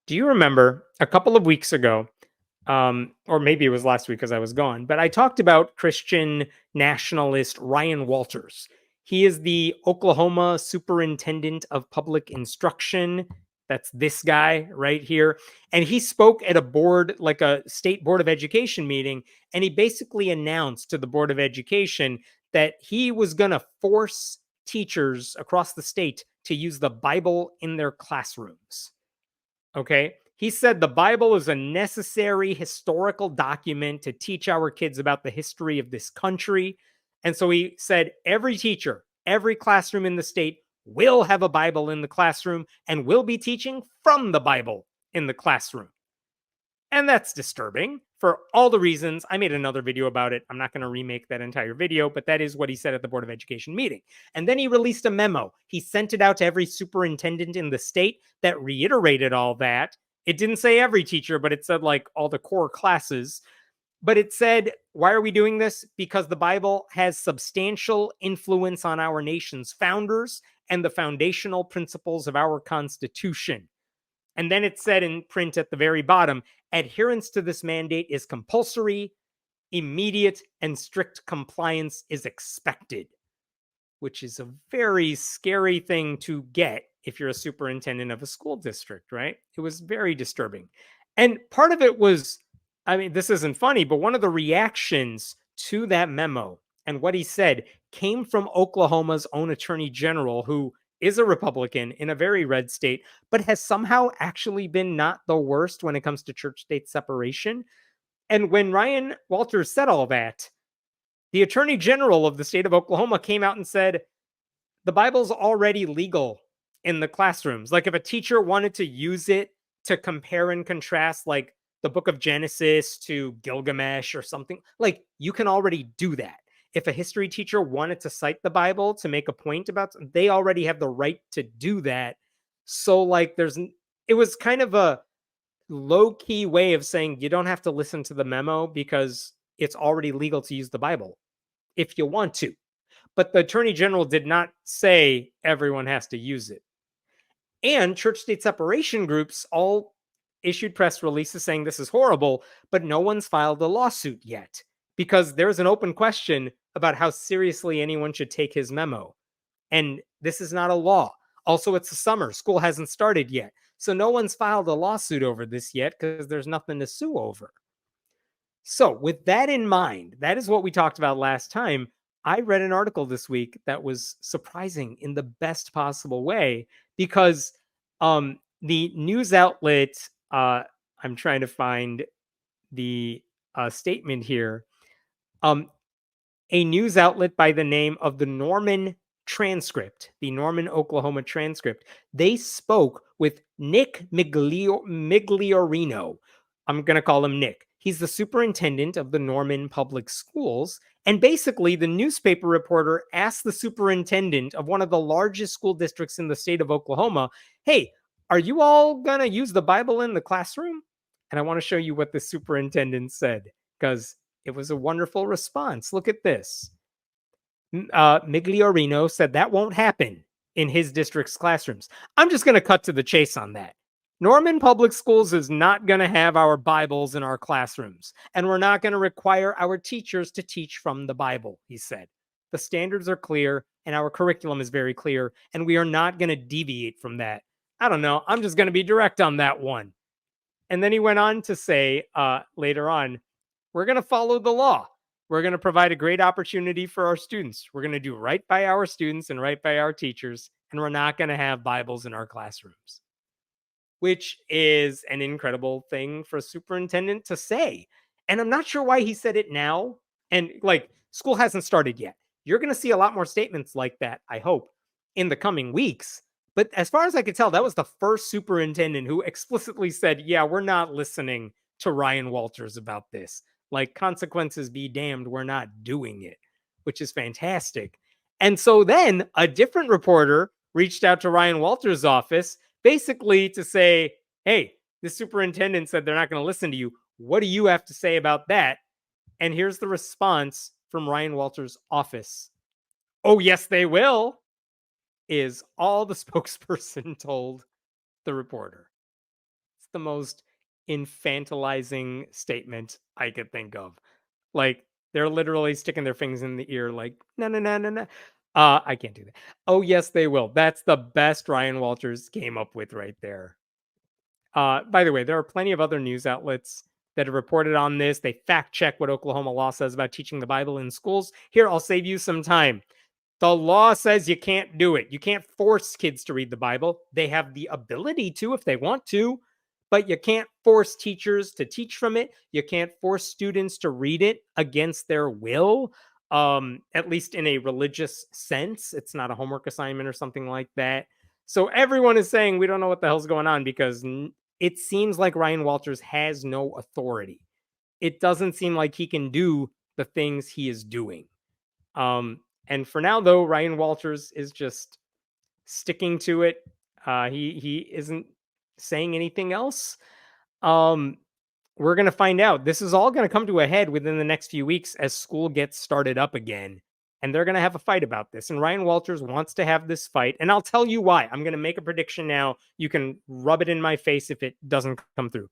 Do you remember a couple of weeks ago, or maybe it was last week because I was gone, but I talked about Christian nationalist Ryan Walters. He is the Oklahoma Superintendent of Public Instruction. That's this guy right here. And he spoke at a board, like a state board of education meeting, and he basically announced to the board of education that he was going to force teachers across the state to use the Bible in their classrooms. Okay. He said the Bible is a necessary historical document to teach our kids about the history of this country. And so he said every teacher, every classroom in the state will have a Bible in the classroom and will be teaching from the Bible in the classroom. And that's disturbing for all the reasons. I made another video about it. I'm not going to remake that entire video, but that is what he said at the Board of Education meeting. And then he released a memo. He sent it out to every superintendent in the state that reiterated all that. It didn't say every teacher, but it said like all the core classes. But it said, why are we doing this? Because the Bible has substantial influence on our nation's founders and the foundational principles of our Constitution. And then it said in print at the very bottom, adherence to this mandate is compulsory, immediate, and strict compliance is expected, which is a very scary thing to get if you're a superintendent of a school district, right? It was very disturbing. And part of it was, I mean, this isn't funny, but one of the reactions to that memo and what he said came from Oklahoma's own attorney general, who is a Republican in a very red state, but has somehow actually been not the worst when it comes to church state separation. And when Ryan Walters said all that, the attorney general of the state of Oklahoma came out and said, the Bible's already legal in the classrooms. Like if a teacher wanted to use it to compare and contrast, like the book of Genesis to Gilgamesh or something, like you can already do that. If a history teacher wanted to cite the Bible to make a point about, they already have the right to do that. So like it was kind of a low key way of saying you don't have to listen to the memo because it's already legal to use the Bible if you want to. But the attorney general did not say everyone has to use it. And church state separation groups all issued press releases saying this is horrible, but no one's filed a lawsuit yet because there's an open question about how seriously anyone should take his memo. And this is not a law. Also, it's the summer. School hasn't started yet. So no one's filed a lawsuit over this yet because there's nothing to sue over. So, with that in mind, that is what we talked about last time. I read an article this week that was surprising in the best possible way because the news outlet, I'm trying to find the statement here, a news outlet by the name of the Norman Transcript, the Norman, Oklahoma Transcript, they spoke with Nick Migliorino. I'm going to call him Nick. He's the superintendent of the Norman Public Schools. And basically, the newspaper reporter asked the superintendent of one of the largest school districts in the state of Oklahoma, hey, are you all going to use the Bible in the classroom? And I want to show you what the superintendent said, because it was a wonderful response. Look at this. Migliorino said that won't happen in his district's classrooms. I'm just going to cut to the chase on that. Norman Public Schools is not going to have our Bibles in our classrooms, and we're not going to require our teachers to teach from the Bible, he said. The standards are clear, and our curriculum is very clear, and we are not going to deviate from that. I don't know. I'm just going to be direct on that one. And then he went on to say later on, we're going to follow the law. We're going to provide a great opportunity for our students. We're going to do right by our students and right by our teachers, and we're not going to have Bibles in our classrooms, which is an incredible thing for a superintendent to say. And I'm not sure why he said it now. And like, school hasn't started yet. You're going to see a lot more statements like that, I hope, in the coming weeks. But as far as I could tell, that was the first superintendent who explicitly said, yeah, we're not listening to Ryan Walters about this. Like, consequences be damned, we're not doing it, which is fantastic. And so then a different reporter reached out to Ryan Walters' office basically to say, hey, the superintendent said they're not going to listen to you. What do you have to say about that? And here's the response from Ryan Walters' office. Oh, yes, they will, is all the spokesperson told the reporter. the most infantilizing statement I could think of. Like, they're literally sticking their fingers in the ear like, "No, no, no, no, no." I can't do that. Oh, yes, they will. That's the best Ryan Walters came up with right there. By the way, there are plenty of other news outlets that have reported on this. They fact check what Oklahoma law says about teaching the Bible in schools. Here, I'll save you some time. The law says you can't do it. You can't force kids to read the Bible. They have the ability to if they want to, but you can't force teachers to teach from it. You can't force students to read it against their will, at least in a religious sense. It's not a homework assignment or something like that. So everyone is saying we don't know what the hell's going on because it seems like Ryan Walters has no authority. It doesn't seem like he can do the things he is doing. And for now, though, Ryan Walters is just sticking to it. He isn't saying anything else. Um, we're gonna find out. This is all gonna come to a head within the next few weeks as school gets started up again, and they're gonna have a fight about this. And Ryan Walters wants to have this fight, and I'll tell you why. I'm gonna make a prediction now. You can rub it in my face if it doesn't come through.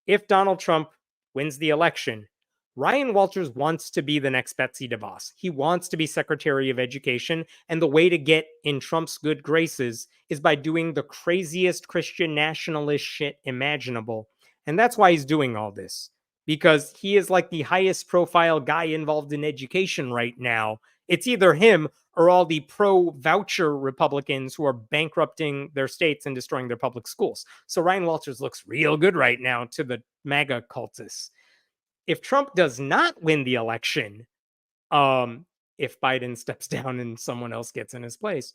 If Donald Trump wins the election, Ryan Walters wants to be the next Betsy DeVos. He wants to be Secretary of Education. And the way to get in Trump's good graces is by doing the craziest Christian nationalist shit imaginable. And that's why he's doing all this, because he is like the highest profile guy involved in education right now. It's either him or all the pro voucher Republicans who are bankrupting their states and destroying their public schools. So Ryan Walters looks real good right now to the MAGA cultists. If Trump does not win the election, if Biden steps down and someone else gets in his place,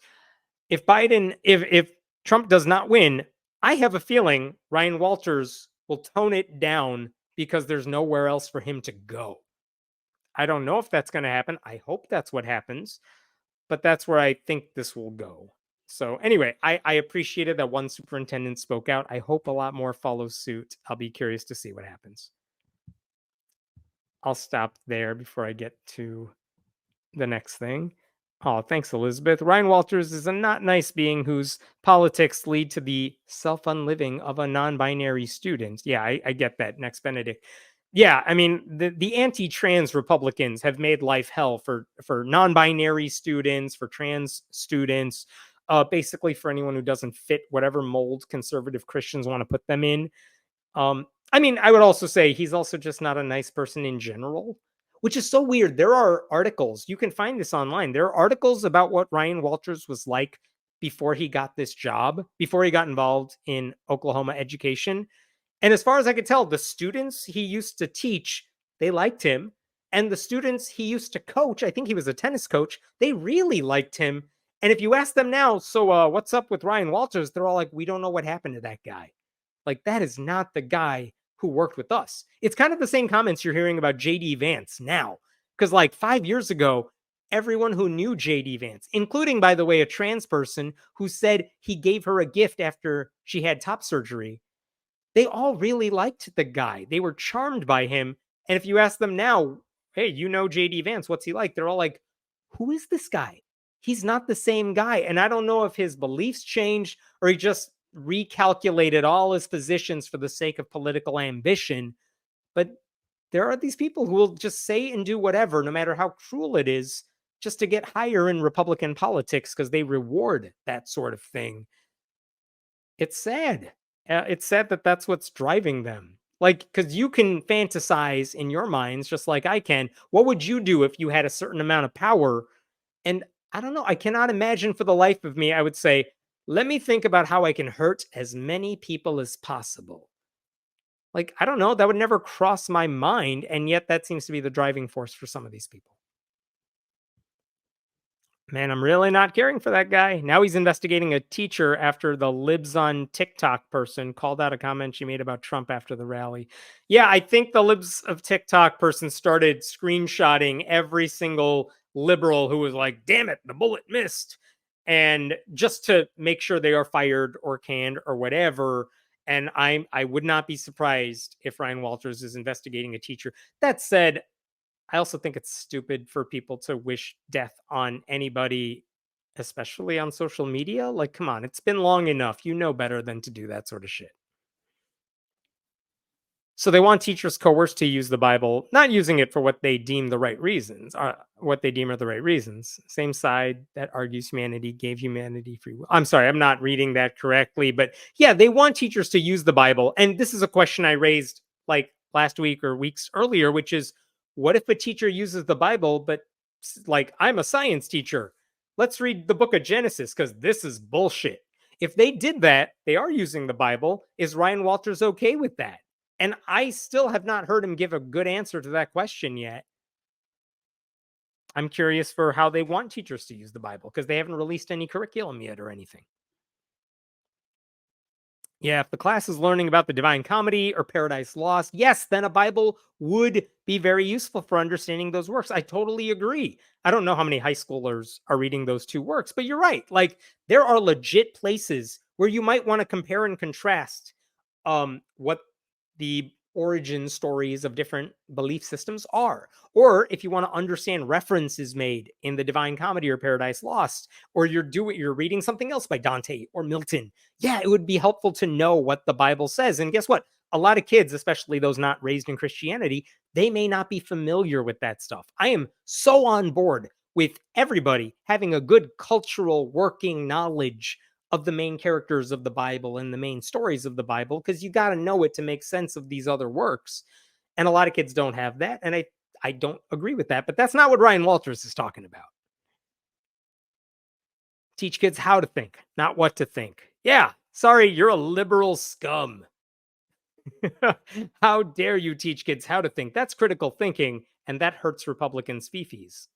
if Trump does not win, I have a feeling Ryan Walters will tone it down because there's nowhere else for him to go. I don't know if that's going to happen. I hope that's what happens, but that's where I think this will go. So anyway, I appreciated that one superintendent spoke out. I hope a lot more follow suit. I'll be curious to see what happens. I'll stop there before I get to the next thing. Oh, thanks, Elizabeth. Ryan Walters is a not nice being whose politics lead to the self unliving of a non binary student. Yeah, I get that. Next, Benedict. Yeah, I mean, the anti trans Republicans have made life hell for non binary students, for trans students, basically for anyone who doesn't fit whatever mold conservative Christians want to put them in. I mean, I would also say he's also just not a nice person in general, which is so weird. There are articles, you can find this online. There are articles about what Ryan Walters was like before he got this job, before he got involved in Oklahoma education. And as far as I could tell, the students he used to teach, they liked him. And the students he used to coach, I think he was a tennis coach, they really liked him. And if you ask them now, so what's up with Ryan Walters? They're all like, we don't know what happened to that guy. Like, that is not the guy who worked with us. It's kind of the same comments you're hearing about JD Vance now. Because like 5 years ago, everyone who knew JD Vance, including, by the way, a trans person who said he gave her a gift after she had top surgery, they all really liked the guy. They were charmed by him. And if you ask them now, hey, you know JD Vance, what's he like? They're all like, who is this guy? He's not the same guy. And I don't know if his beliefs changed or he just recalculated all his positions for the sake of political ambition. But there are these people who will just say and do whatever, no matter how cruel it is, just to get higher in Republican politics because they reward that sort of thing. It's sad. It's sad that that's what's driving them. Like, because you can fantasize in your minds just like I can. What would you do if you had a certain amount of power? And I don't know. I cannot imagine for the life of me. I would say, let me think about how I can hurt as many people as possible. Like, I don't know. That would never cross my mind. And yet, that seems to be the driving force for some of these people. Man, I'm really not caring for that guy. Now he's investigating a teacher after the libs on TikTok person called out a comment she made about Trump after the rally. Yeah, I think the libs of TikTok person started screenshotting every single liberal who was like, damn it, the bullet missed. And just to make sure they are fired or canned or whatever. And I would not be surprised if Ryan Walters is investigating a teacher. That said, I also think it's stupid for people to wish death on anybody, especially on social media. Like, come on, it's been long enough. You know better than to do that sort of shit. So they want teachers coerced to use the Bible, not using it for what they deem the right reasons, what they deem are the right reasons. Same side that argues humanity gave humanity free will. I'm sorry, I'm not reading that correctly, but yeah, they want teachers to use the Bible. And this is a question I raised like last week or weeks earlier, which is what if a teacher uses the Bible, but like I'm a science teacher? Let's read the book of Genesis because this is bullshit. If they did that, they are using the Bible. Is Ryan Walters okay with that? And I still have not heard him give a good answer to that question yet. I'm curious for how they want teachers to use the Bible because they haven't released any curriculum yet or anything. Yeah, if the class is learning about the Divine Comedy or Paradise Lost, yes, then a Bible would be very useful for understanding those works. I totally agree. I don't know how many high schoolers are reading those two works, but you're right. Like, there are legit places where you might want to compare and contrast what the origin stories of different belief systems are. Or if you want to understand references made in the Divine Comedy or Paradise Lost, or you're reading something else by Dante or Milton, yeah, it would be helpful to know what the Bible says. And guess what? A lot of kids, especially those not raised in Christianity, they may not be familiar with that stuff. I am so on board with everybody having a good cultural working knowledge of the main characters of the Bible and the main stories of the Bible because you got to know it to make sense of these other works. And a lot of kids don't have that. And I don't agree with that, but that's not what Ryan Walters is talking about. Teach kids how to think, not what to think. Yeah, sorry, you're a liberal scum. How dare you teach kids how to think? That's critical thinking, and that hurts Republicans' fifis.